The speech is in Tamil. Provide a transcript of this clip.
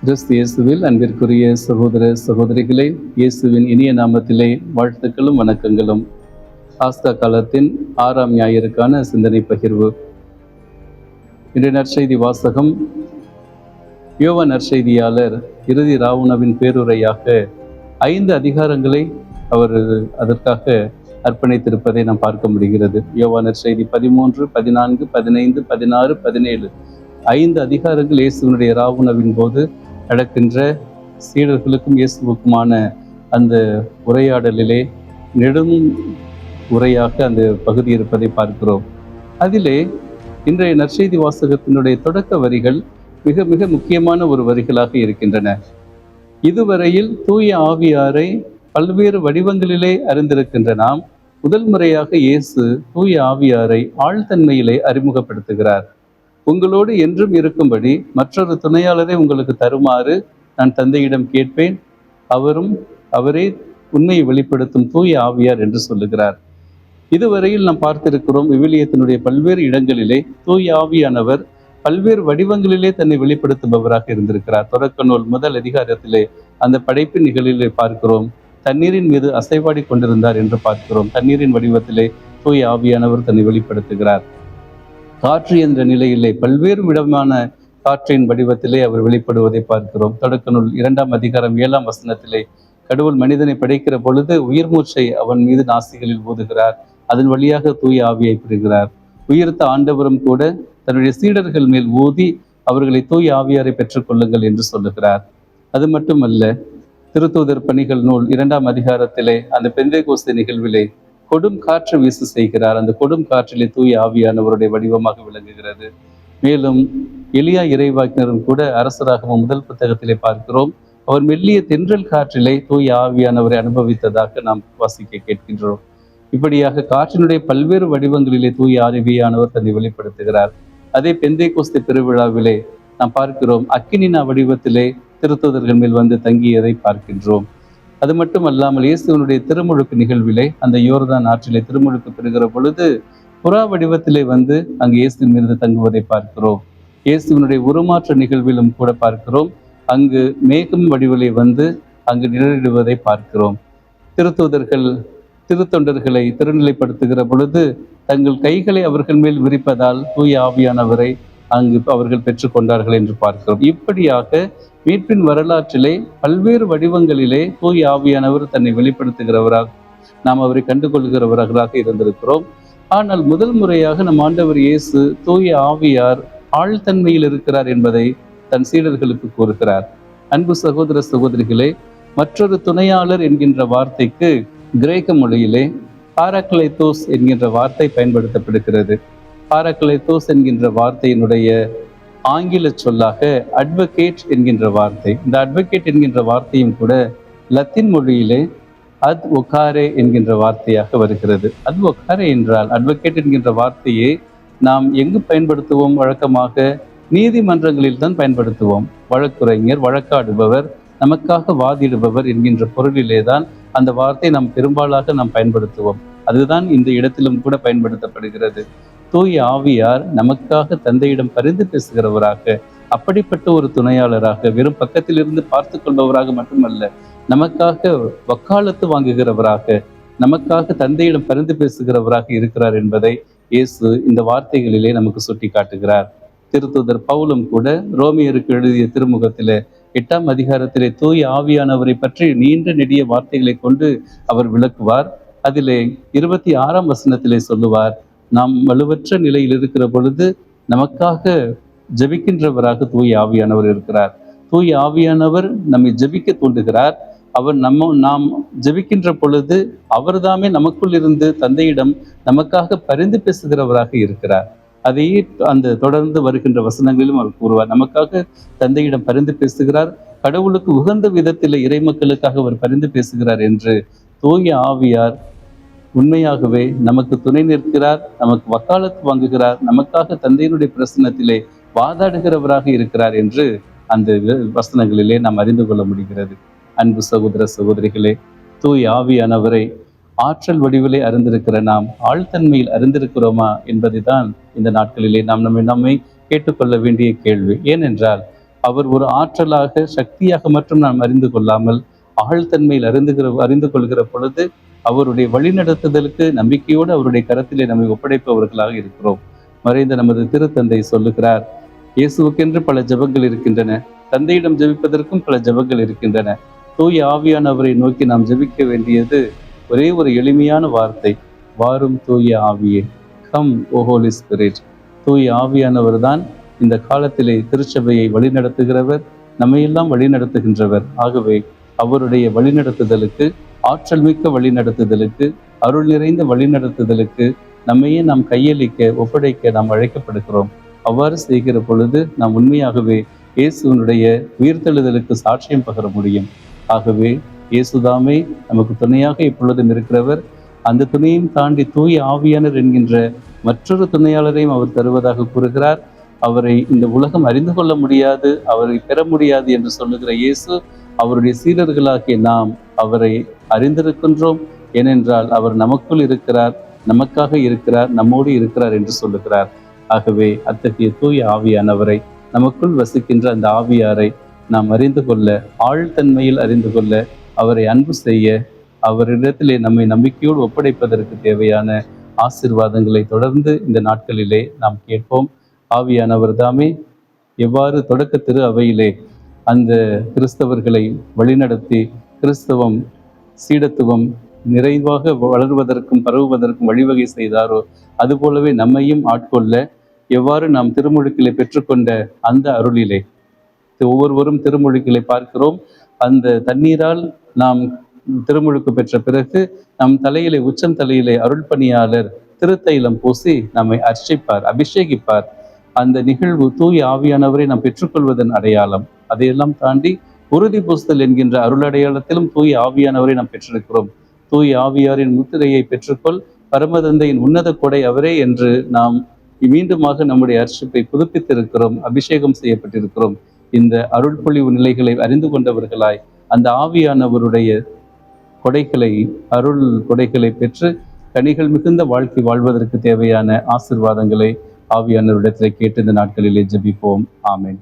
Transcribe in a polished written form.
கிறிஸ்து இயேசுவில் அன்பிற்குரிய சகோதர சகோதரிகளே, இயேசுவின் இனிய நாமத்திலே வாழ்த்துக்களும் வணக்கங்களும். ஆஸ்கா காலத்தின் 6ஆம் ஞாயிறுக்கான சிந்தனை பகிர்வு. இன்றைய நற்செய்தி வாசகம் யோவான் நற்செய்தியாளர் இறுதி ராவுணவின் பேருரையாக 5 அதிகாரங்களை அவர் அதற்காக அர்ப்பணித்திருப்பதை நாம் பார்க்க முடிகிறது. யோவான் நற்செய்தி 13, 14, 15, 16, 17 5 அதிகாரங்கள் இயேசுவினுடைய ராவுணவின் போது நடக்கின்ற சீடர்களுக்கும் இயேசுவுக்குமான அந்த உரையாடலிலே நெடும் உரையாக அந்த பகுதி இருப்பதை பார்க்கிறோம். அதிலே இன்றைய நற்செய்தி வாசகத்தினுடைய தொடக்க வரிகள் மிக மிக முக்கியமான ஒரு வரிகளாக இருக்கின்றன. இதுவரையில் தூய ஆவியாரை பல்வேறு வடிவங்களிலே அறிந்திருக்கின்ற நாம் முதல் முறையாக இயேசு தூய ஆவியாரை ஆழ்தன்மையிலே அறிமுகப்படுத்துகிறார். உங்களோடு என்றும் இருக்கும்படி மற்றொரு துணையாளரை உங்களுக்கு தருமாறு நான் தந்தையிடம் கேட்பேன், அவரே உண்மையை வெளிப்படுத்தும் தூய ஆவியார் என்று சொல்லுகிறார். இதுவரையில் நாம் பார்த்திருக்கிறோம், விவிலியத்தினுடைய பல்வேறு இடங்களிலே தூய ஆவியானவர் பல்வேறு வடிவங்களிலே தன்னை வெளிப்படுத்துபவராக இருந்திருக்கிறார். தொடக்க நூல் முதல் அதிகாரத்திலே அந்த படைப்பின் நிகழ்விலே பார்க்கிறோம், தண்ணீரின் மீது அசைவாடி கொண்டிருந்தார் என்று பார்க்கிறோம். தண்ணீரின் வடிவத்திலே தூய ஆவியானவர் தன்னை வெளிப்படுத்துகிறார். காற்று என்ற நிலையிலே பல்வேறு விதமான காற்றின் வடிவத்திலே அவர் வெளிப்படுவதை பார்க்கிறோம். தொடக்க நூல் 2ஆம் அதிகாரம் 7ஆம் வசனத்திலே கடவுள் மனிதனை படைக்கிற பொழுது உயிர் மூச்சை அவன் மீது நாசிகளில் ஊதுகிறார், அதன் வழியாக தூய ஆவியை பெறுகிறார். உயிர்த்த ஆண்டவரும் கூட தன்னுடைய சீடர்கள் மேல் ஊதி அவர்களை தூய ஆவியாரை பெற்றுக்கொள்ளுங்கள் என்று சொல்லுகிறார். அது மட்டுமல்ல, திருத்தூதர் பணிகள் நூல் 2ஆம் அதிகாரத்திலே அந்த பெந்தேகோஸ்தே நிகழ்விலே கொடும் காற்று வீசு செய்கிறார். அந்த கொடும் காற்றிலே தூய ஆவியானவருடைய வடிவமாக விளங்குகிறது. மேலும் எலியா இறைவாக்கினரும் கூட அரசராகவும் முதல் புத்தகத்திலே பார்க்கிறோம், அவர் மெல்லிய தென்றல் காற்றிலே தூய ஆவியானவரை அனுபவித்ததாக நாம் வாசிக்க கேட்கின்றோம். இப்படியாக காற்றினுடைய பல்வேறு வடிவங்களிலே தூய ஆவியானவர் தன்னை வெளிப்படுத்துகிறார். அதே பெந்தேகோஸ்தே பெருவிழாவிலே நாம் பார்க்கிறோம், அக்கினினா வடிவத்திலே திருத்தூதர்கள் மேல் வந்து தங்கியதை பார்க்கின்றோம். அது மட்டும் அல்லாமல் இயேசுவனுடைய திருமுழுக்கு நிகழ்விலே அந்த யோர்தான் ஆற்றிலே திருமுழுக்கு பெறுகிற பொழுது புறா வடிவத்திலே வந்து அங்கு இயேசுவின் மீது தங்குவதை பார்க்கிறோம். இயேசுவனுடைய உருமாற்ற நிகழ்விலும் கூட பார்க்கிறோம், அங்கு மேகம் வடிவிலே வந்து அங்கு நிழலிடுவதை பார்க்கிறோம். திருத்தூதர்கள் திருத்தொண்டர்களை திருநிலைப்படுத்துகிற பொழுது தங்கள் கைகளை அவர்கள் மேல் விரிப்பதால் தூய ஆவியானவரை அங்கு அவர்கள் பெற்றுக்கொண்டார்கள் என்று பார்க்கிறோம். இப்படியாக மீட்பின் வரலாற்றிலே பல்வேறு வடிவங்களிலே தூய ஆவியானவர் தன்னை வெளிப்படுத்துகிறவராக நாம் அவரை கண்டுகொள்கிறவர்களாக இருந்திருக்கிறோம். ஆனால் முதல் முறையாக நம் ஆண்டவர் இயேசு தூய ஆவியார் ஆழ்தன்மையில் இருக்கிறார் என்பதை தன் சீடர்களுக்கு கூறுகிறார். அன்பு சகோதர சகோதரிகளே, மற்றொரு துணையாளர் என்கின்ற வார்த்தைக்கு கிரேக்க மொழியிலே பாராக்ளைத்தோஸ் என்கின்ற வார்த்தை பயன்படுத்தப்படுகிறது. பாராக்ளைத்தோஸ் என்கின்ற வார்த்தையினுடைய ஆங்கில சொல்லாக அட்வொகேட் என்கின்ற வார்த்தை. இந்த அட்வொகேட் என்கின்ற வார்த்தையும் கூட லத்தீன் மொழியிலே அத் ஒகாரே என்கின்ற வார்த்தையாக வருகிறது. அத் ஒகாரே என்றால் அட்வொகேட் என்கின்ற வார்த்தையை நாம் எங்கு பயன்படுத்துவோம்? வழக்கமாக நீதிமன்றங்களில் தான் பயன்படுத்துவோம். வழக்குரைஞர், வழக்காடுபவர், நமக்காக வாதிடுபவர் என்கின்ற பொருளிலே தான் அந்த வார்த்தை நாம் பெரும்பாலாக நாம் பயன்படுத்துவோம். அதுதான் இந்த இடத்திலும் கூட பயன்படுத்தப்படுகிறது. தூய ஆவியார் நமக்காக தந்தையிடம் பரிந்து பேசுகிறவராக, அப்படிப்பட்ட ஒரு துணையாளராக, வெறும் பக்கத்தில் இருந்து பார்த்து கொள்பவராக மட்டுமல்ல, நமக்காக வக்காலத்து வாங்குகிறவராக, நமக்காக தந்தையிடம் பரிந்து பேசுகிறவராக இருக்கிறார் என்பதை இயேசு இந்த வார்த்தைகளிலே நமக்கு சுட்டி காட்டுகிறார். திருத்தூதர் பவுலும் கூட ரோமியருக்கு எழுதிய திருமுகத்திலே 8ஆம் அதிகாரத்திலே தூய ஆவியானவரை பற்றி நீண்ட நெடிய வார்த்தைகளை கொண்டு அவர் விளக்குவார். அதிலே 26ஆம் வசனத்திலே சொல்லுவார், நாம் வலுவற்ற நிலையில் இருக்கிற பொழுது நமக்காக ஜெபிக்கின்றவராக தூய ஆவியானவர் இருக்கிறார். தூய ஆவியானவர் நம்மை ஜெபிக்க தூண்டுகிறார். அவர் நாம் ஜெபிக்கின்ற பொழுது அவர்தாமே நமக்குள் இருந்து தந்தையிடம் நமக்காக பரிந்து பேசுகிறவராக இருக்கிறார். அதையே அந்த தொடர்ந்து வருகின்ற வசனங்களிலும் அவர் கூறுவார், நமக்காக தந்தையிடம் பரிந்து பேசுகிறார், கடவுளுக்கு உகந்த விதத்தில் இறைமக்களுக்காக அவர் பரிந்து பேசுகிறார் என்று தூய ஆவியார் உண்மையாகவே நமக்கு துணை நிற்கிறார், நமக்கு வக்காலத்து வாங்குகிறார், நமக்காக தந்தையினுடைய பிரசன்னத்திலே வாதாடுகிறவராக இருக்கிறார் என்று அந்த வசனங்களிலே நாம் அறிந்து கொள்ள முடிகிறது. அன்பு சகோதர சகோதரிகளே, தூய ஆவியானவரை ஆற்றல் வடிவிலே அறிந்திருக்கிற நாம் ஆழ்தன்மையில் அறிந்திருக்கிறோமா என்பதை தான் இந்த நாட்களிலே நாம் நம்மை கேட்டுக்கொள்ள வேண்டிய கேள்வி. ஏனென்றால் அவர் ஒரு ஆற்றலாக, சக்தியாக மட்டும் நாம் அறிந்து கொள்ளாமல் ஆழ்தன்மையில் அறிந்து கொள்கிற பொழுது அவருடைய வழிநடத்துதலுக்கு நம்பிக்கையோடு அவருடைய கரத்திலே நம்மை ஒப்படைப்பவர்களாக இருக்கிறோம். மறைந்த நமது திருத்தந்தை சொல்லுகிறார், இயேசுவுக்கென்று பல ஜெபங்கள் இருக்கின்றன, தந்தையிடம் ஜெபிப்பதற்கும் பல ஜெபங்கள் இருக்கின்றன. தூய ஆவியானவரை நோக்கி நாம் ஜெபிக்க வேண்டியது ஒரே ஒரு எளிமையான வார்த்தை, வாரும் தூய ஆவியே, கம் ஓ ஹோலி ஸ்பிரிட். தூய ஆவியானவர் தான் இந்த காலத்திலே திருச்சபையை வழிநடத்துகிறவர், நம்மையெல்லாம் வழிநடத்துகின்றவர். ஆகவே அவருடைய வழிநடத்துதலுக்கு, ஆற்றல் மிக்க வழிநடத்துதலுக்கு, அருள் நிறைந்த வழிநடத்துதலுக்கு நம்மையே நாம் கையளிக்க, ஒப்படைக்க நாம் அழைக்கப்படுகிறோம். அவ்வாறு செய்கிற பொழுது நாம் உண்மையாகவே இயேசுவனுடைய உயிர்த்தெழுதலுக்கு சாட்சியம் பகர முடியும். ஆகவே இயேசுதாமே நமக்கு துணையாக இப்பொழுதும் இருக்கிறவர். அந்த துணையையும் தாண்டி தூய ஆவியானர் என்கின்ற மற்றொரு துணையாளரையும் அவர் தருவதாக கூறுகிறார். அவரை இந்த உலகம் அறிந்து கொள்ள முடியாது, அவரை பெற முடியாது என்று சொல்லுகிற இயேசு, அவருடைய சீடர்களாகிய நாம் அவரை அறிந்திருக்கின்றோம். ஏனென்றால் அவர் நமக்குள் இருக்கிறார், நமக்காக இருக்கிறார், நம்மோடு இருக்கிறார் என்று சொல்லுகிறார். ஆகவே அத்தகைய தூய ஆவியானவரை, நமக்குள் வசிக்கின்ற அந்த ஆவியாரை நாம் அறிந்து கொள்ள, ஆழ்தன்மையில் அறிந்து கொள்ள, அவரை அன்பு செய்ய, அவரிடத்திலே நம்மை நம்பிக்கையோடு ஒப்படைப்பதற்கு தேவையான ஆசீர்வாதங்களை தொடர்ந்து இந்த நாட்களிலே நாம் கேட்போம். ஆவியானவர் தாமே எவ்வாறு தொடக்க திரு அவையிலே அந்த கிறிஸ்தவர்களை வழிநடத்தி கிறிஸ்தவம், சீடத்துவம் நிறைவாக வளர்வதற்கும் பரவுவதற்கும் வழிவகை செய்தாரோ, அதுபோலவே நம்மையும் ஆட்கொள்ள எவ்வாறு நாம் திருமுழுக்கிலே பெற்றுக்கொண்ட அந்த அருளிலே, ஒவ்வொருவரும் திருமுழுக்கிலே பார்க்கிறோம், அந்த தண்ணீரால் நாம் திருமுழுக்கு பெற்ற பிறகு நம் தலையிலே, உச்சம் தலையிலே அருள் பணியாளர் திருத்தைலம் பூசி நம்மை அர்ச்சிப்பார், அபிஷேகிப்பார். அந்த நிகழ்வு தூய ஆவியானவரை நாம் பெற்றுக்கொள்வதன் அடையாளம். அதையெல்லாம் தாண்டி உறுதி பூசுதல் என்கின்ற அருள் அடையாளத்திலும் தூய ஆவியானவரை நாம் பெற்றிருக்கிறோம். தூய ஆவியாரின் முத்திரையை பெற்றுக்கொள், பரமதந்தையின் உன்னத கொடை அவரே என்று நாம் மீண்டுமாக நம்முடைய அர்ச்சிப்பை புதுப்பித்திருக்கிறோம், அபிஷேகம் செய்யப்பட்டிருக்கிறோம். இந்த அருள் பொழிவு நிலைகளை அறிந்து கொண்டவர்களாய் அந்த ஆவியானவருடைய கொடைகளை, அருள் கொடைகளை பெற்று கனிகள் மிகுந்த வாழ்க்கை வாழ்வதற்கு தேவையான ஆசீர்வாதங்களை ஆவியானவரிடத்தில் கேட்டு இந்த நாட்களிலே ஜெபிப்போம். ஆமென்.